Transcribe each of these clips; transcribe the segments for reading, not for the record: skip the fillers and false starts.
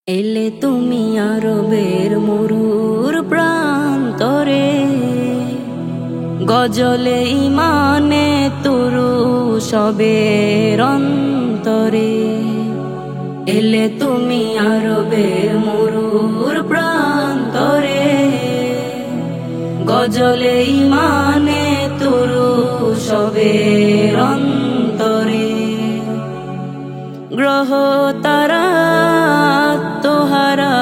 এলে তুমি আরবের মরুর প্রান্তরে, গজলে ইমানে তুরু সবের অন্তরে। এলে তুমি আরবের মরুর প্রান্তরে, গজলে ইমানে তুরু সবের অন্তরে। গ্রহ তারা তোহারা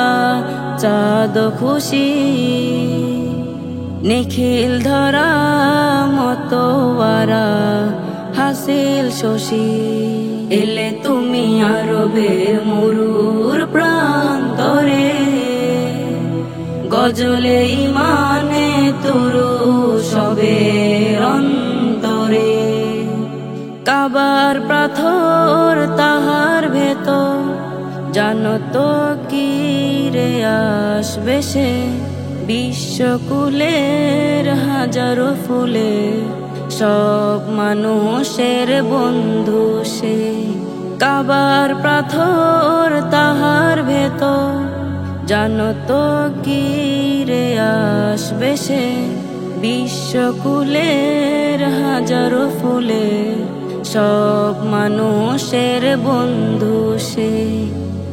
চাঁদ খুশি, নিখিল ধরা মতোয়ারা হাসিল শশী। এলে তুমি আরবের মরুর প্রান্তরে, গজলে ইমানে তুরু সবের অন্তরে। কাবার পাথর তাহার ভেতর, জানো তো কি রে আসবে সে, বিশ্বকুলের হাজারো ফুলে সব মানুষের বন্ধু সে। কাবার পাথর তাহার ভেতর, জানো তো কি রে আসবে সে, বিশ্বকুলের হাজারো ফুলে সব মানুষের বন্ধু সে।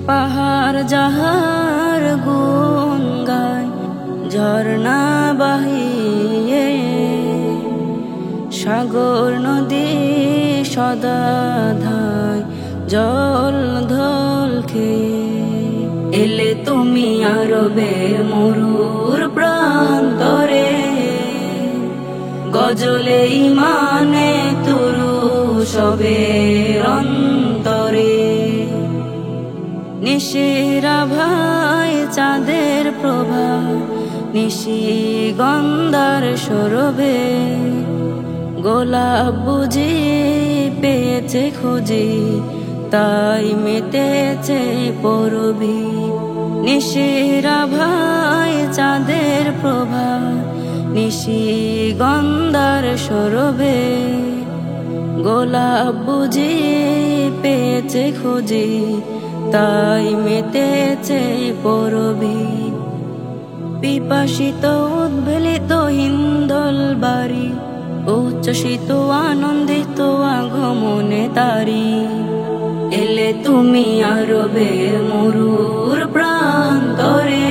পাহাড় যাহার গুণ গায় ঝর্ণা বাহিয়ে, সাগর নদী সদা ধায় জল ধল খেয়ে। এলে তুমি আরবের মরুর প্রান্তরে, গজলে ইমানে তুরু সবের অন্তরে। নিশিরা ভাই চাঁদের প্রভা, নিশি গন্ধার সরবে, গোলাপ বুঝি পেয়েছে খুঁজি, তাই মেতেছে পরবি। নিশিরা ভাই চাঁদের প্রভা, নিশি গন্ধার সরবে, গোলাপ বুঝি পেয়েছে খুঁজি, তাই মেতেছে পরবি। পিপাসিত উদ্বেলিত হিন্দল বাড়ি, উচ্ছ্বসিত আনন্দিত আগমনে তারি। এলে তুমি আরবের মরুর প্রান্তরে,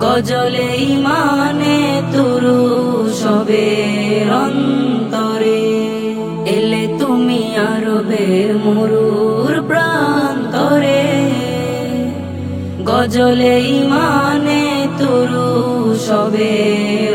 গজলে ইমানে তুরু সবের অন্তরে। এলে তুমি আরবের মরুর প্রান্তরে, গজলে ইমানে তুরু সবের